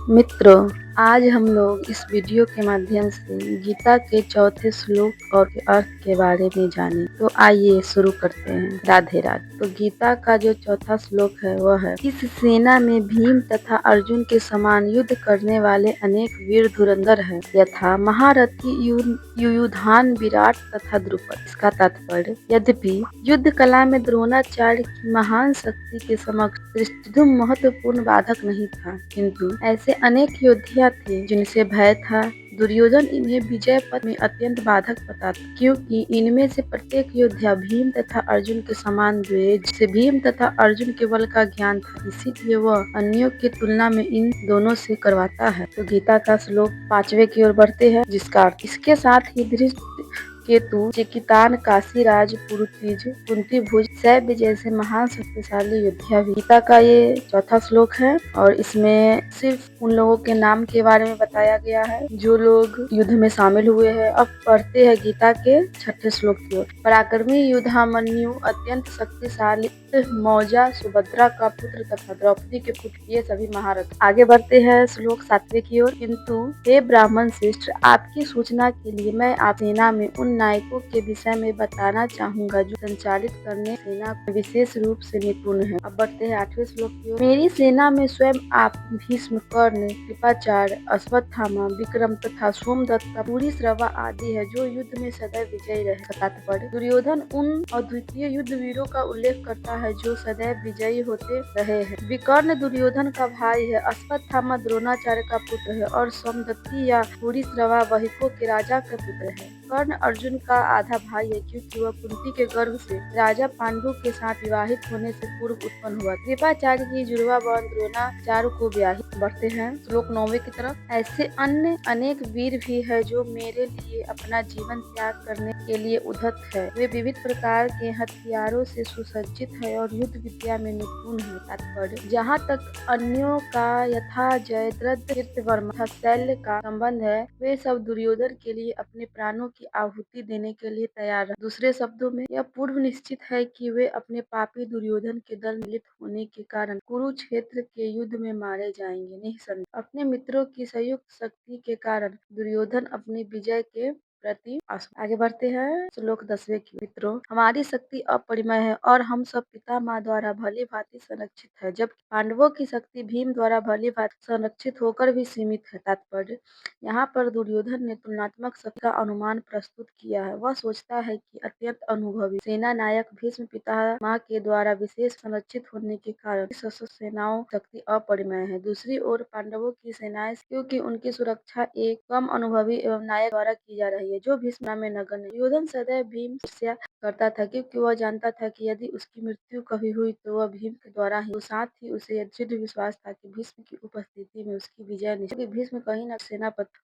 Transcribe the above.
मित्रों, आज हम लोग इस वीडियो के माध्यम से गीता के चौथे श्लोक और के अर्थ के बारे में जानें। तो आइए शुरू करते हैं। राधे राधे। तो गीता का जो चौथा श्लोक है वह है, इस सेना में भीम तथा अर्जुन के समान युद्ध करने वाले अनेक वीर धुरंधर हैं, यथा महारथी युयुधान, विराट तथा द्रुपद। इसका तात्पर्य, यद्यपि युद्ध कला में द्रोणाचार्य की महान शक्ति के समक्ष धृष्टद्युम्न महत्वपूर्ण बाधक नहीं था, किंतु ऐसे अनेक योद्धा थे जिनसे भय था। दुर्योधन इन्हें विजय पथ में अत्यंत बाधक पता था, क्योंकि इनमें से प्रत्येक योद्धा भीम तथा अर्जुन के समान थे, जिसे भीम तथा अर्जुन के बल का ज्ञान था, इसीलिए वह अन्यों की तुलना में इन दोनों से करवाता है। तो गीता का श्लोक 5वें की ओर बढ़ते हैं, जिसका अर्थ, इसके साथ ही धृष्ट केतु, चिकितान, काशीराज, पुरुतिज, कुंतीभुज, सैव्य जैसे महान शक्तिशाली योद्धा भी। गीता का ये चौथा श्लोक है और इसमें सिर्फ उन लोगों के नाम के बारे में बताया गया है जो लोग युद्ध में शामिल हुए हैं। अब पढ़ते हैं गीता के छठे श्लोक की ओर। पराक्रमी युधामन्यु, अत्यंत शक्तिशाली मौजा, सुभद्रा का पुत्र तथा द्रौपदी के पुत्र, ये सभी महारथ। आगे बढ़ते हैं श्लोक 7वें की ओर। किंतु हे ब्राह्मण श्रेष्ठ, आपकी सूचना के लिए मैं आप सेना में उन नायकों के विषय में बताना चाहूंगा जो संचालित करने सेना में विशेष रूप से निपुण है। अब बढ़ते हैं 8वें श्लोक की ओर। मेरी सेना में स्वयं आप, भीष्म, कर्ण, कृपाचार्य, अश्वत्थामा, विक्रम तथा सोमदत्त, पूरी श्रवा आदि है जो युद्ध में सदैव विजयी रहे। तात्पर्य, दुर्योधन उन अद्वितीय युद्ध वीरों का उल्लेख करता है जो सदैव विजयी होते रहे हैं। विकर्ण दुर्योधन का भाई है, अश्वत्थामा द्रोणाचार्य का पुत्र है और सोमदत्ती या पूरी श्रवा वहिको के राजा का पुत्र है। कर्ण अर्जुन का आधा भाई है, क्योंकि वह कुंती के गर्भ से राजा पांडु के साथ विवाहित होने से पूर्व उत्पन्न हुआ। कृपाचार्य की जुड़वा बहन द्रोणाचार्य को ब्याही। बढ़ते हैं श्लोक 9वें की तरफ। ऐसे अन्य अनेक वीर भी है जो मेरे लिए अपना जीवन त्याग करने के लिए उद्धत है। वे विविध प्रकार के हथियारों से सुसज्जित है और युद्ध विद्या में निपुण है। तात्पर्य, जहाँ तक अन्यों का यथा जयद्रथ, कीर्तिवर्मा तथा शैल्य का संबंध है, वे सब दुर्योधन के लिए अपने प्राणों की आहुति देने के लिए तैयार है। दूसरे शब्दों में यह पूर्व निश्चित है कि वे अपने पापी दुर्योधन के दल मिलित होने के कारण कुरुक्षेत्र के युद्ध में मारे जाएंगे। निःसंदेह अपने मित्रों की संयुक्त शक्ति के कारण दुर्योधन अपनी विजय के प्रति आगे बढ़ते हैं श्लोक 10वें की। मित्रों, हमारी शक्ति अपरिमेय है और हम सब पिता माँ द्वारा भली भांति संरक्षित है, जबकि पांडवों की शक्ति भीम द्वारा भली भांति संरक्षित होकर भी सीमित है। तात्पर्य, यहाँ पर दुर्योधन ने तुलनात्मक शक्ति का अनुमान प्रस्तुत किया है। वह सोचता है कि अत्यंत अनुभवी सेना नायक भीष्म पितामह के द्वारा विशेष संरक्षित होने के कारण सशस्त्र सेनाओं शक्ति अपरिमेय है। दूसरी ओर पांडवों की सेनाएं, क्योंकि उनकी सुरक्षा एक कम अनुभवी एवं नायक द्वारा की जा रही है जो भीष्म में नगण्य है। दुर्योधन सदैव भीम से ईर्ष्या करता था, क्योंकि वह जानता था कि यदि उसकी मृत्यु कभी हुई तो वह भीम के द्वारा ही। तो साथ ही उसे यह दृढ़ विश्वास था कि भीष्म की उपस्थिति में उसकी विजय निश्चित। भीष्म कहीं न सेनापति